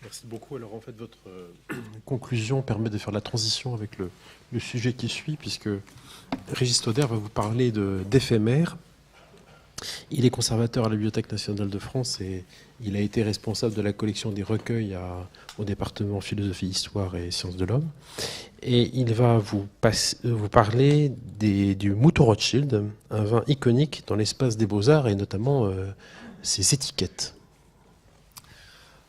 Merci beaucoup. Alors en fait, votre conclusion permet de faire la transition avec le sujet qui suit, puisque Régis Stauder va vous parler d'éphémères. Il est conservateur à la Bibliothèque nationale de France et il a été responsable de la collection des recueils au département philosophie, histoire et sciences de l'homme. Et il va vous parler du Mouton Rothschild, un vin iconique dans l'espace des beaux-arts et notamment ses étiquettes.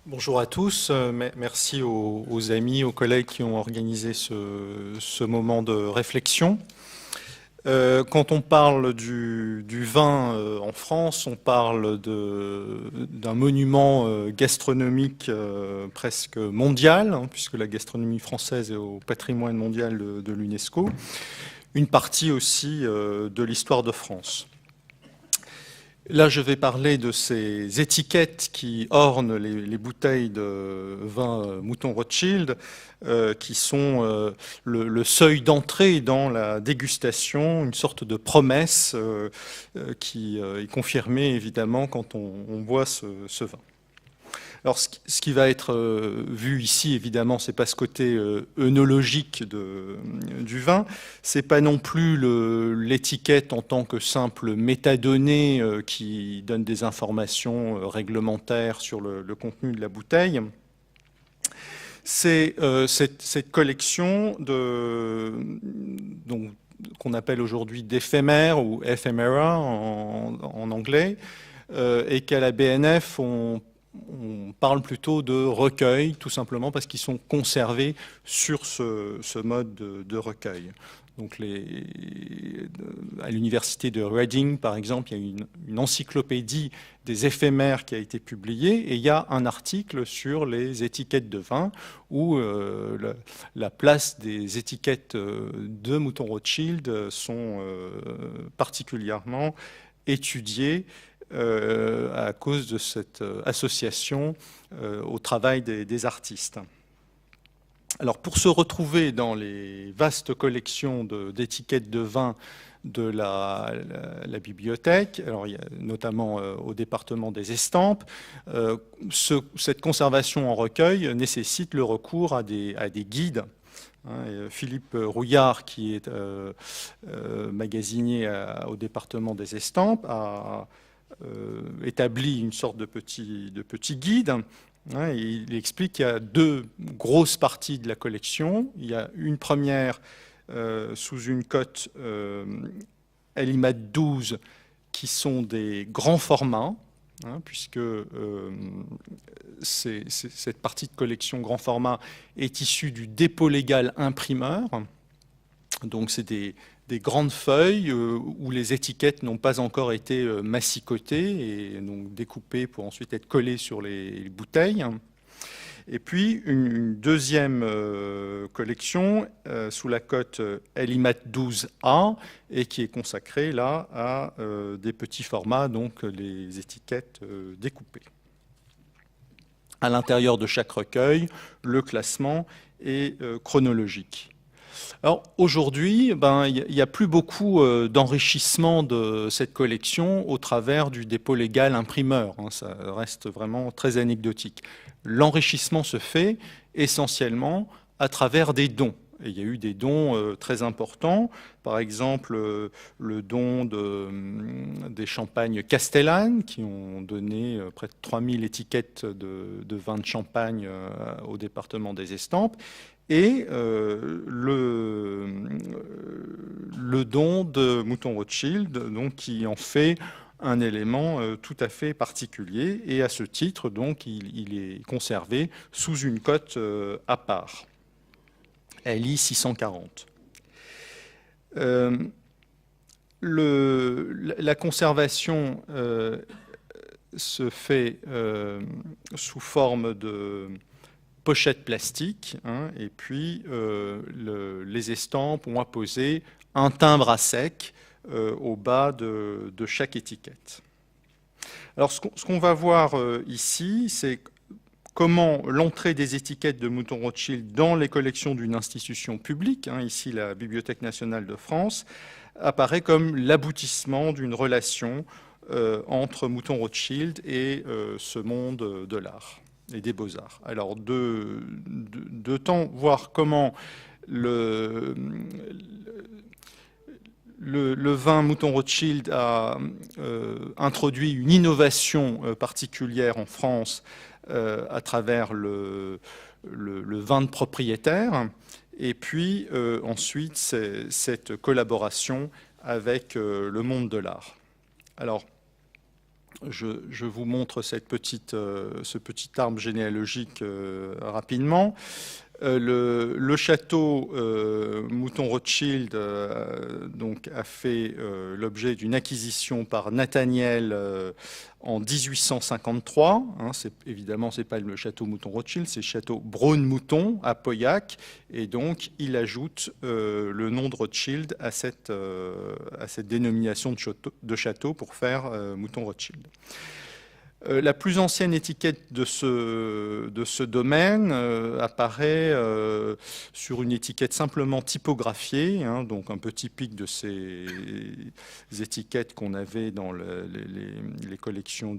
Bonjour à tous, merci aux amis, aux collègues qui ont organisé ce moment de réflexion. Quand on parle du vin en France, on parle d'un monument gastronomique presque mondial, hein, puisque la gastronomie française est au patrimoine mondial de l'UNESCO, une partie aussi de l'histoire de France. Là, je vais parler de ces étiquettes qui ornent les bouteilles de vin Mouton Rothschild, qui sont le seuil d'entrée dans la dégustation, une sorte de promesse qui est confirmée évidemment quand on boit ce vin. Alors, ce qui va être vu ici, évidemment, c'est pas ce côté œnologique du vin, c'est pas non plus l'étiquette en tant que simple métadonnée qui donne des informations réglementaires sur le contenu de la bouteille. C'est cette collection qu'on appelle aujourd'hui d'éphémères ou ephemera en anglais, et qu'à la BNF on parle plutôt de recueil, tout simplement parce qu'ils sont conservés sur ce mode de recueil. Donc à l'université de Reading, par exemple, il y a une encyclopédie des éphémères qui a été publiée, et il y a un article sur les étiquettes de vin où la place des étiquettes de Mouton Rothschild sont particulièrement étudiées à cause de cette association au travail des artistes. Alors pour se retrouver dans les vastes collections d'étiquettes de vin de la bibliothèque, alors il y a notamment au département des estampes, cette conservation en recueil nécessite le recours à des guides. Philippe Rouillard, qui est magasinier au département des estampes, a établi une sorte de petit guide. Il explique qu'il y a deux grosses parties de la collection. Il y a une première sous une cote Elimat 12 qui sont des grands formats, puisque cette partie de collection grand format est issue du dépôt légal imprimeur. Donc c'est des grandes feuilles où les étiquettes n'ont pas encore été massicotées et donc découpées pour ensuite être collées sur les bouteilles. Et puis une deuxième collection sous la cote Elimat 12A et qui est consacrée là à des petits formats, donc les étiquettes découpées. À l'intérieur de chaque recueil, le classement est chronologique. Alors aujourd'hui, il n'y a plus beaucoup d'enrichissement de cette collection au travers du dépôt légal imprimeur. Ça reste vraiment très anecdotique. L'enrichissement se fait essentiellement à travers des dons. Et il y a eu des dons très importants. Par exemple, le don des champagnes Castellane, qui ont donné près de 3000 étiquettes de vin de champagne au département des estampes. Et le don de Mouton Rothschild, donc, qui en fait un élément tout à fait particulier. Et à ce titre, donc, il est conservé sous une cote à part, LI 640. La conservation se fait sous forme de pochette plastique, et puis les estampes ont apposé un timbre à sec au bas de chaque étiquette. Alors ce qu'on va voir ici, c'est comment l'entrée des étiquettes de Mouton Rothschild dans les collections d'une institution publique, ici la Bibliothèque nationale de France, apparaît comme l'aboutissement d'une relation entre Mouton Rothschild et ce monde de l'art. et des Beaux-Arts. Alors, de temps, voir comment le vin Mouton Rothschild a introduit une innovation particulière en France à travers le vin de propriétaire, et puis ensuite cette collaboration avec le monde de l'art. Alors, je vous montre ce petit arbre généalogique rapidement. Le château Mouton Rothschild donc, a fait l'objet d'une acquisition par Nathaniel en 1853. Évidemment, ce n'est pas le château Mouton Rothschild, c'est le château Braun-Mouton à Pauillac. Et donc, il ajoute le nom de Rothschild à cette dénomination de château pour faire Mouton Rothschild. La plus ancienne étiquette de ce domaine apparaît sur une étiquette simplement typographiée, donc un peu typique de ces étiquettes qu'on avait dans les collections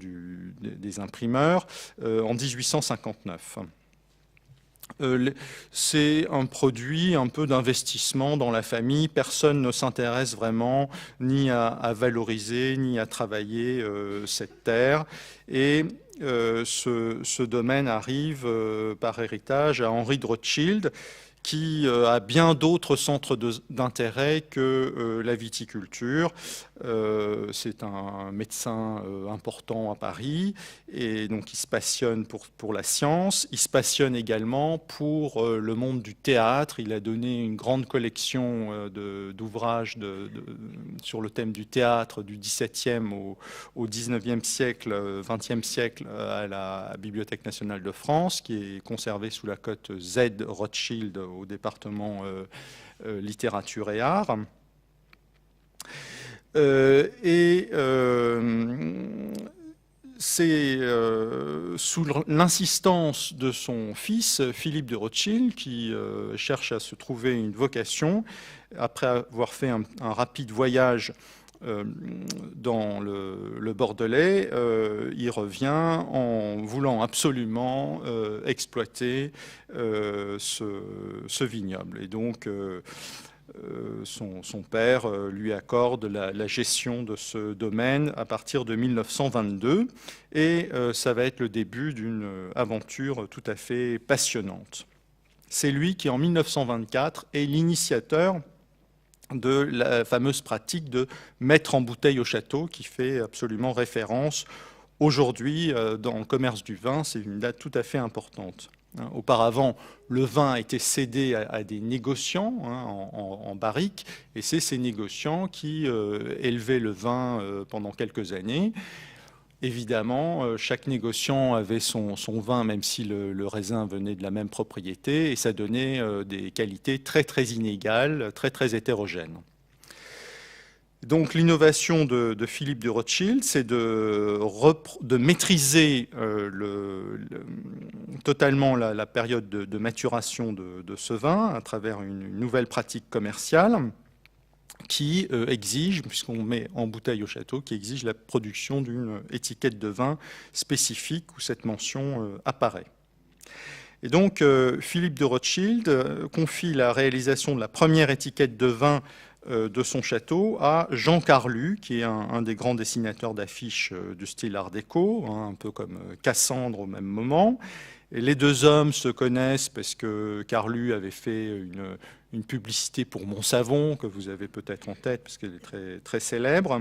des imprimeurs, en 1859. C'est un produit un peu d'investissement dans la famille. Personne ne s'intéresse vraiment ni à valoriser, ni à travailler cette terre. Et ce domaine arrive par héritage à Henri de Rothschild, qui a bien d'autres centres d'intérêt que la viticulture. C'est un médecin important à Paris, et donc il se passionne pour la science. Il se passionne également pour le monde du théâtre. Il a donné une grande collection d'ouvrages sur le thème du théâtre du XVIIe au XIXe siècle, XXe siècle à la Bibliothèque nationale de France, qui est conservée sous la cote Z Rothschild au département littérature et art. C'est sous l'insistance de son fils, Philippe de Rothschild, qui cherche à se trouver une vocation, après avoir fait un rapide voyage dans le Bordelais, il revient en voulant absolument exploiter ce vignoble. Et donc, son père lui accorde la gestion de ce domaine à partir de 1922, et ça va être le début d'une aventure tout à fait passionnante. C'est lui qui, en 1924, est l'initiateur de la fameuse pratique de mettre en bouteille au château, qui fait absolument référence aujourd'hui dans le commerce du vin. C'est une date tout à fait importante. Auparavant, le vin a été cédé à des négociants en barrique, et c'est ces négociants qui élevaient le vin pendant quelques années. Évidemment, chaque négociant avait son vin, même si le raisin venait de la même propriété, et ça donnait des qualités très très inégales, très très hétérogènes. Donc l'innovation de Philippe de Rothschild, c'est de maîtriser totalement la période de maturation de ce vin à travers une nouvelle pratique commerciale qui exige, puisqu'on met en bouteille au château, qui exige la production d'une étiquette de vin spécifique où cette mention apparaît. Et donc Philippe de Rothschild confie la réalisation de la première étiquette de vin de son château à Jean Carlu, qui est un des grands dessinateurs d'affiches du style art déco, un peu comme Cassandre au même moment. Et les deux hommes se connaissent parce que Carlu avait fait une publicité pour Montsavon, que vous avez peut-être en tête, parce qu'elle est très, très célèbre.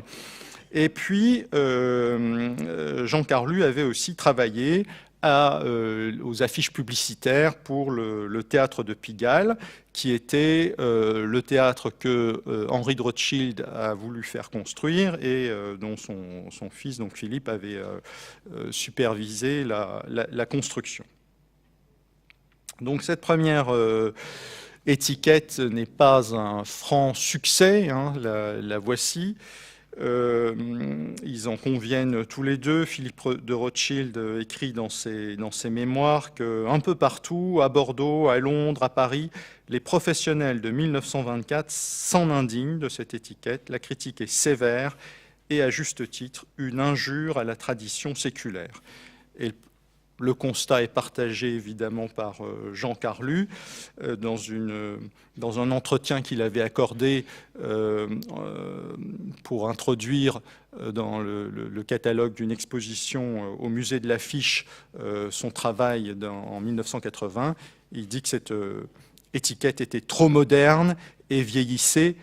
Et puis, Jean Carlu avait aussi travaillé aux affiches publicitaires pour le théâtre de Pigalle, qui était le théâtre que Henri de Rothschild a voulu faire construire et dont son fils, donc Philippe, avait supervisé la construction. Donc cette première étiquette n'est pas un franc succès, la voici. Ils en conviennent tous les deux. Philippe de Rothschild écrit dans ses mémoires qu'un peu partout, à Bordeaux, à Londres, à Paris, les professionnels de 1924 s'en indignent de cette étiquette. La critique est sévère et, à juste titre, une injure à la tradition séculaire. Et Le constat est partagé évidemment par Jean Carlu dans un entretien qu'il avait accordé pour introduire dans le catalogue d'une exposition au musée de l'Affiche son travail en 1980. Il dit que cette étiquette était trop moderne et vieillissait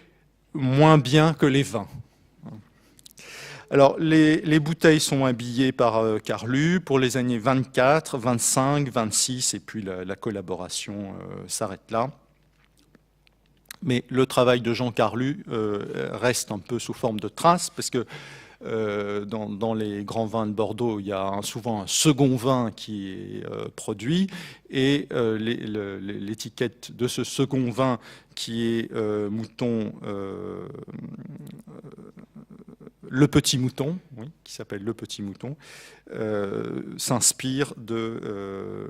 moins bien que les vins. Alors, les bouteilles sont habillées par Carlu pour les années 24, 25, 26, et puis la collaboration s'arrête là. Mais le travail de Jean Carlu reste un peu sous forme de traces, parce que dans les grands vins de Bordeaux, il y a souvent un second vin qui est produit, et l'étiquette de ce second vin, qui est mouton... Le Petit Mouton, oui, qui s'appelle Le Petit Mouton, s'inspire de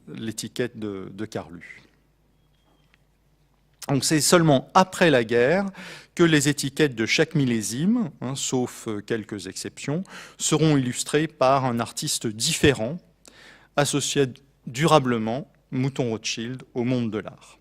l'étiquette de Carlu. Donc c'est seulement après la guerre que les étiquettes de chaque millésime, sauf quelques exceptions, seront illustrées par un artiste différent, associé durablement Mouton Rothschild au monde de l'art.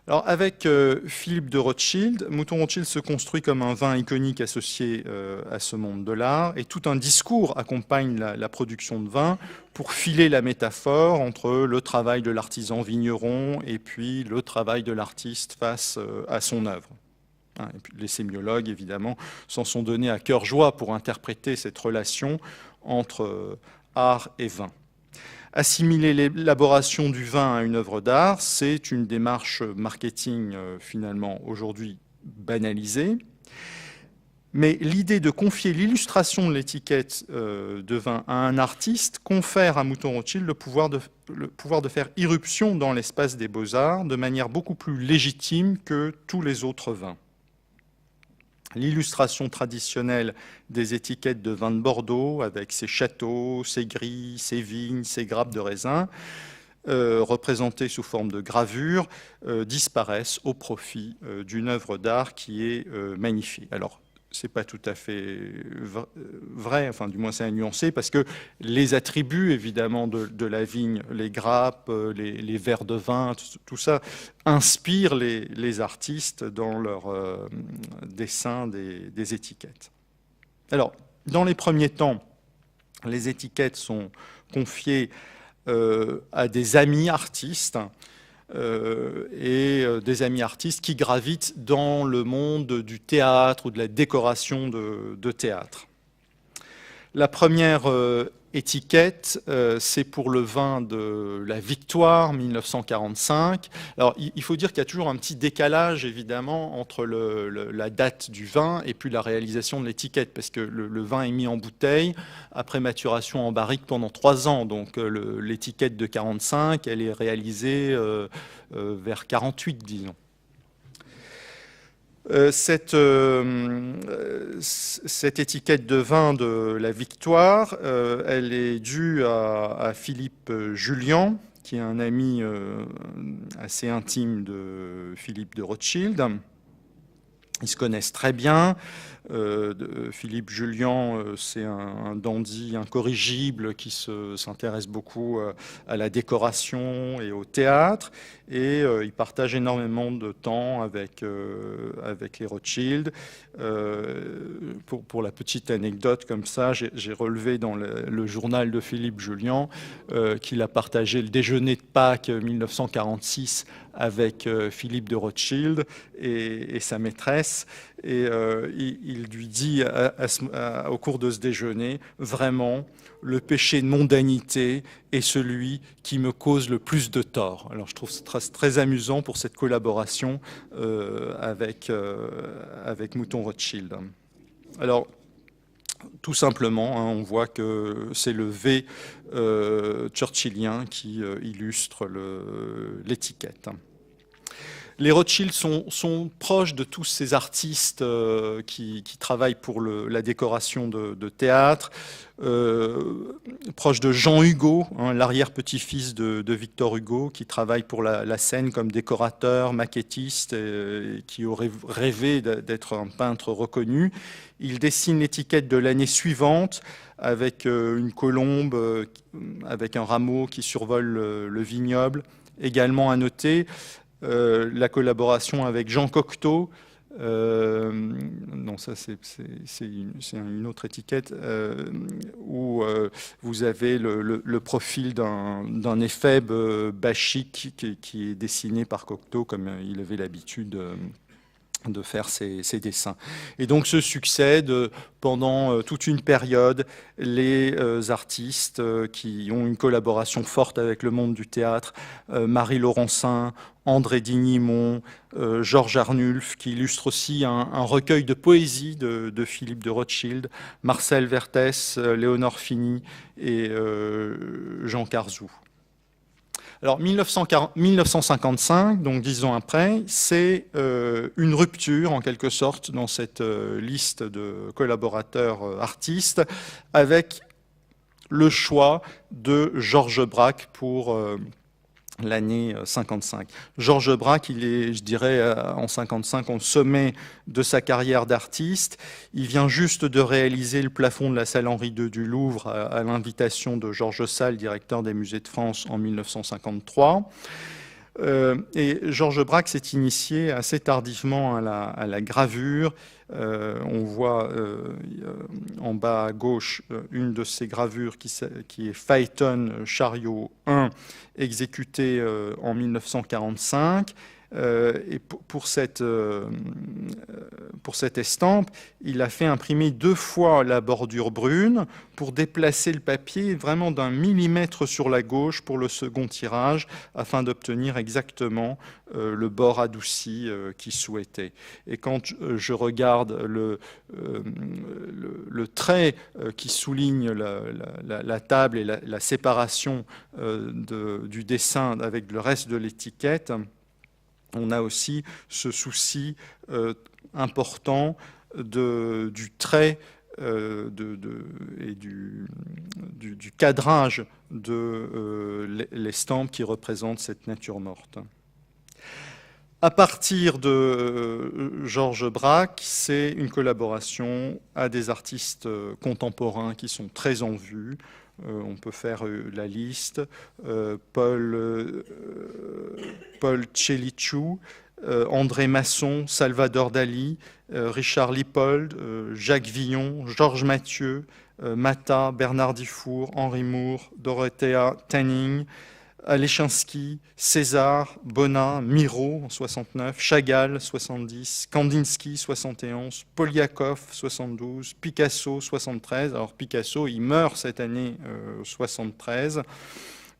Alors avec Philippe de Rothschild, Mouton Rothschild se construit comme un vin iconique associé à ce monde de l'art, et tout un discours accompagne la production de vin pour filer la métaphore entre le travail de l'artisan vigneron et puis le travail de l'artiste face à son œuvre. Et puis les sémiologues, évidemment, s'en sont donnés à cœur joie pour interpréter cette relation entre art et vin. Assimiler l'élaboration du vin à une œuvre d'art, c'est une démarche marketing finalement aujourd'hui banalisée. Mais l'idée de confier l'illustration de l'étiquette de vin à un artiste confère à Mouton Rothschild le pouvoir de faire irruption dans l'espace des beaux-arts de manière beaucoup plus légitime que tous les autres vins. L'illustration traditionnelle des étiquettes de vin de Bordeaux, avec ses châteaux, ses grilles, ses vignes, ses grappes de raisin, représentées sous forme de gravures, disparaissent au profit d'une œuvre d'art qui est magnifiée. Alors, c'est pas tout à fait vrai, enfin du moins c'est à nuancer, parce que les attributs évidemment de la vigne, les grappes, les verres de vin, tout ça inspire les artistes dans leur dessin des étiquettes. Alors, dans les premiers temps, les étiquettes sont confiées à des amis artistes, et des amis artistes qui gravitent dans le monde du théâtre ou de la décoration de théâtre. La première étiquette, c'est pour le vin de la Victoire 1945. Alors, il faut dire qu'il y a toujours un petit décalage, évidemment, entre la date du vin et puis la réalisation de l'étiquette, parce que le vin est mis en bouteille après maturation en barrique pendant 3 ans. Donc, l'étiquette de 45, elle est réalisée vers 48, disons. Cette étiquette de vin de la Victoire, elle est due à Philippe Julian, qui est un ami assez intime de Philippe de Rothschild. Ils se connaissent très bien. Philippe Julian, c'est un dandy incorrigible qui s'intéresse beaucoup à la décoration et au théâtre. Et il partage énormément de temps avec les Rothschild. Pour la petite anecdote comme ça, j'ai relevé dans le journal de Philippe Julian qu'il a partagé le déjeuner de Pâques 1946 avec Philippe de Rothschild et sa maîtresse. Et il lui dit au cours de ce déjeuner, vraiment, le péché de mondanité est celui qui me cause le plus de tort. Alors je trouve ça très amusant pour cette collaboration avec Mouton Rothschild. Alors, tout simplement, on voit que c'est le V churchillien qui illustre l'étiquette. Les Rothschild sont proches de tous ces artistes qui travaillent pour la décoration de théâtre, proches de Jean Hugo, hein, l'arrière-petit-fils de Victor Hugo, qui travaille pour la scène comme décorateur, maquettiste, et qui aurait rêvé d'être un peintre reconnu. Il dessine l'étiquette de l'année suivante avec une colombe, avec un rameau qui survole le vignoble. Également à noter la collaboration avec Jean Cocteau. Non, ça c'est une autre étiquette où vous avez le profil d'un éphèbe bachique qui est dessiné par Cocteau comme il avait l'habitude de faire ses dessins. Et donc se succèdent pendant toute une période les artistes qui ont une collaboration forte avec le monde du théâtre, Marie Laurencin, André Dignimont, Georges Arnulf, qui illustre aussi un recueil de poésie de Philippe de Rothschild, Marcel Vertès, Léonore Fini et Jean Carzou. Alors 1955, donc 10 ans après, c'est une rupture en quelque sorte dans cette liste de collaborateurs artistes avec le choix de Georges Braque pour l'année 55. Georges Braque, il est, je dirais, en 55, au sommet de sa carrière d'artiste. Il vient juste de réaliser le plafond de la salle Henri II du Louvre à l'invitation de Georges Sale, directeur des musées de France, en 1953. Et Georges Braque s'est initié assez tardivement à la gravure. On voit en bas à gauche une de ces gravures qui est Phaéton Chariot 1, exécutée en 1945. Et pour cette estampe, il a fait imprimer 2 fois la bordure brune pour déplacer le papier vraiment d'1 millimètre sur la gauche pour le second tirage, afin d'obtenir exactement le bord adouci qu'il souhaitait. Et quand je regarde le trait qui souligne la table et la séparation du dessin avec le reste de l'étiquette, on a aussi ce souci important du trait et du cadrage de l'estampe qui représente cette nature morte. À partir de Georges Braque, c'est une collaboration à des artistes contemporains qui sont très en vue. On peut faire la liste. Paul Tchelitchou, André Masson, Salvador Dali, Richard Lippold, Jacques Villon, Georges Mathieu, Mata, Bernard Dufour, Henri Moore, Dorothea Tanning, Alechinsky, César, Bonnat, Miro en 69, Chagall 70, Kandinsky 71, Poliakov 72, Picasso 73. Alors Picasso, il meurt cette année 73.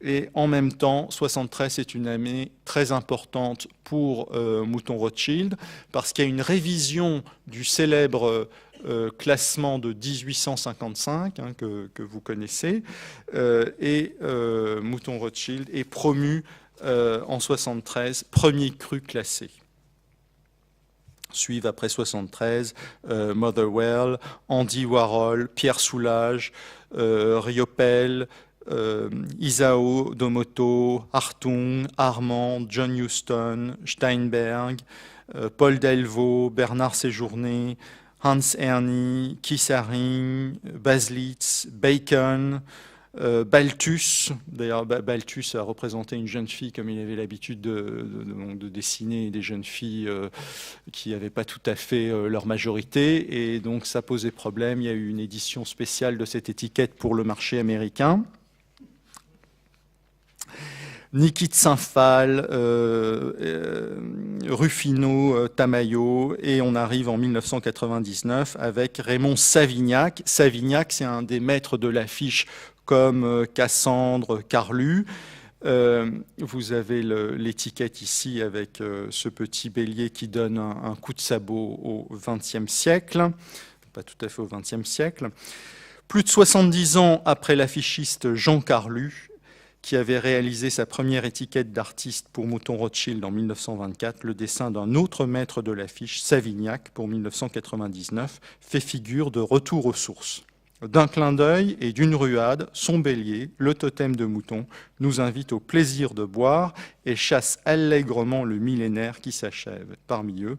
Et en même temps, 73 est une année très importante pour Mouton Rothschild parce qu'il y a une révision du célèbre classement de 1855 hein, que vous connaissez et Mouton Rothschild est promu en 73 premier cru classé. Suivent après 73 Motherwell, Andy Warhol, Pierre Soulages, Riopelle, Isao Domoto, Hartung, Armand, John Huston, Steinberg, Paul Delvaux, Bernard Séjourné, Hans Erni, Keith Haring, Baslitz, Bacon, Balthus. D'ailleurs, Balthus a représenté une jeune fille comme il avait l'habitude de dessiner des jeunes filles qui n'avaient pas tout à fait leur majorité. Et donc, ça posait problème. Il y a eu une édition spéciale de cette étiquette pour le marché américain. Niki de Saint-Phal, Rufino Tamayo, et on arrive en 1999 avec Raymond Savignac. Savignac, c'est un des maîtres de l'affiche comme Cassandre, Carlu. Vous avez l'étiquette ici avec ce petit bélier qui donne un coup de sabot au XXe siècle, pas tout à fait au XXe siècle. Plus de 70 ans après l'affichiste Jean Carlu, qui avait réalisé sa première étiquette d'artiste pour Mouton Rothschild en 1924, le dessin d'un autre maître de l'affiche, Savignac, pour 1999, fait figure de retour aux sources. D'un clin d'œil et d'une ruade, son bélier, le totem de mouton, nous invite au plaisir de boire et chasse allègrement le millénaire qui s'achève. Parmi eux,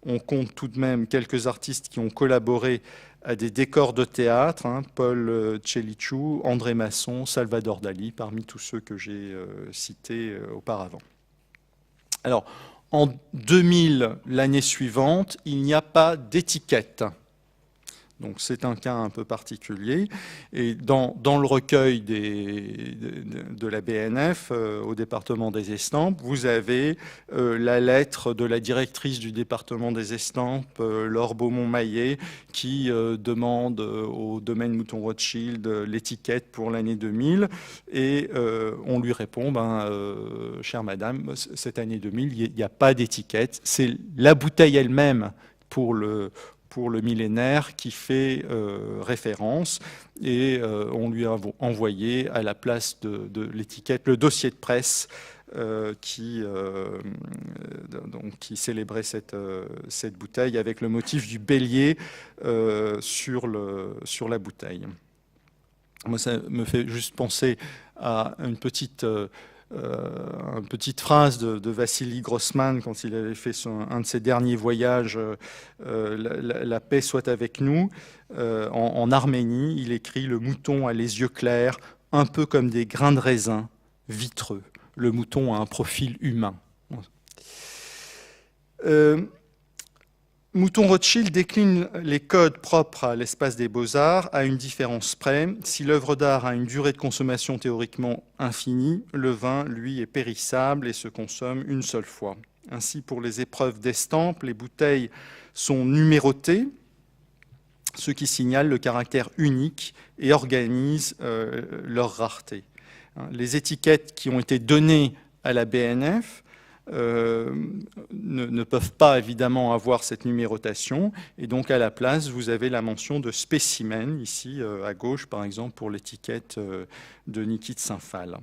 on compte tout de même quelques artistes qui ont collaboré à des décors de théâtre, Paul Chellichou, André Masson, Salvador Dali, parmi tous ceux que j'ai cités auparavant. Alors, en 2000, l'année suivante, il n'y a pas d'étiquette. Donc c'est un cas un peu particulier. Et dans le recueil de la BNF, au département des estampes, vous avez la lettre de la directrice du département des estampes, Laure Beaumont-Maillet, qui demande au domaine Mouton Rothschild l'étiquette pour l'année 2000. Et on lui répond, chère madame, cette année 2000, il n'y a pas d'étiquette. C'est la bouteille elle-même pour le millénaire qui fait référence, et on lui a envoyé à la place de l'étiquette le dossier de presse qui célébrait cette bouteille avec le motif du bélier sur la bouteille. Moi, ça me fait juste penser à une petite phrase de Vassili Grossman quand il avait fait un de ses derniers voyages, la paix soit avec nous, en Arménie. Il écrit: le mouton a les yeux clairs, un peu comme des grains de raisin, vitreux. Le mouton a un profil humain. Mouton Rothschild décline les codes propres à l'espace des beaux-arts à une différence près. Si l'œuvre d'art a une durée de consommation théoriquement infinie, le vin, lui, est périssable et se consomme une seule fois. Ainsi, pour les épreuves d'estampes, les bouteilles sont numérotées, ce qui signale le caractère unique et organise leur rareté. Les étiquettes qui ont été données à la BNF ne peuvent pas évidemment avoir cette numérotation, et donc à la place vous avez la mention de spécimen ici à gauche, par exemple pour l'étiquette de Niki de Saint-Phal.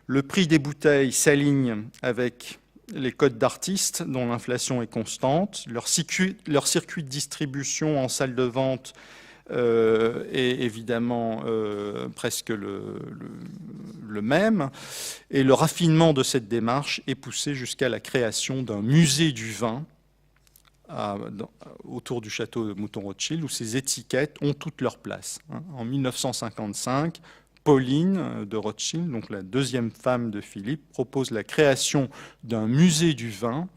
Le prix des bouteilles s'aligne avec les codes d'artistes dont l'inflation est constante. Leur circuit de distribution en salle de vente est évidemment presque le même, et le raffinement de cette démarche est poussé jusqu'à la création d'un musée du vin autour du château de Mouton Rothschild, où ces étiquettes ont toute leur place. En 1955, Pauline de Rothschild, donc la deuxième femme de Philippe, propose la création d'un musée du vin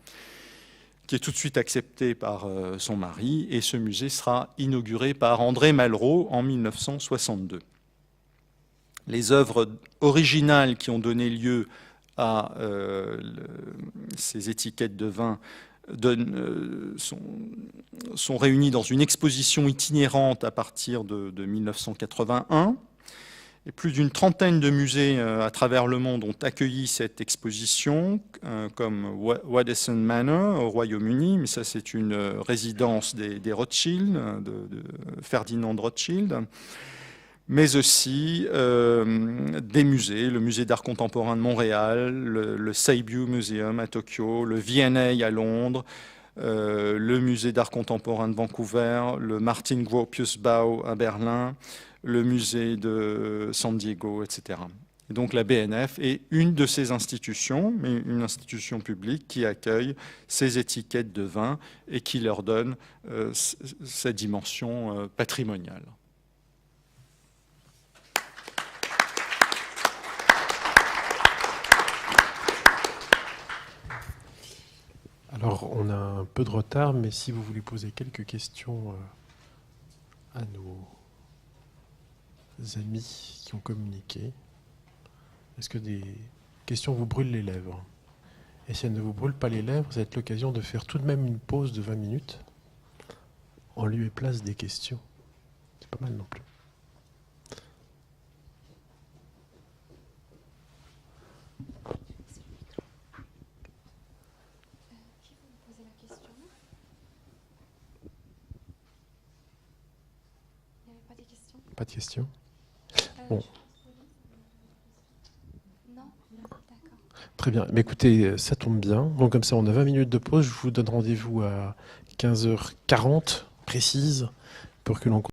qui est tout de suite accepté par son mari, et ce musée sera inauguré par André Malraux en 1962. Les œuvres originales qui ont donné lieu à ces étiquettes de vin sont réunies dans une exposition itinérante à partir de 1981. Et plus d'une trentaine de musées à travers le monde ont accueilli cette exposition, comme Waddesdon Manor au Royaume-Uni, mais ça c'est une résidence des Rothschild, de Ferdinand Rothschild, mais aussi des musées, le musée d'art contemporain de Montréal, le Seibu Museum à Tokyo, le V&A à Londres, le musée d'art contemporain de Vancouver, le Martin Gropius Bau à Berlin, le musée de San Diego, etc. Et donc la BNF est une de ces institutions, mais une institution publique qui accueille ces étiquettes de vin et qui leur donne sa dimension patrimoniale. Alors, on a un peu de retard, mais si vous voulez poser quelques questions à nos amis qui ont communiqué, est-ce que des questions vous brûlent les lèvres? Et si elles ne vous brûlent pas les lèvres, ça va être l'occasion de faire tout de même une pause de 20 minutes en lieu et place des questions. C'est pas mal non plus. Pas de questions? Bon. Très bien. Mais écoutez, ça tombe bien. Donc comme ça, on a 20 minutes de pause. Je vous donne rendez-vous à 15h40 précise pour que l'on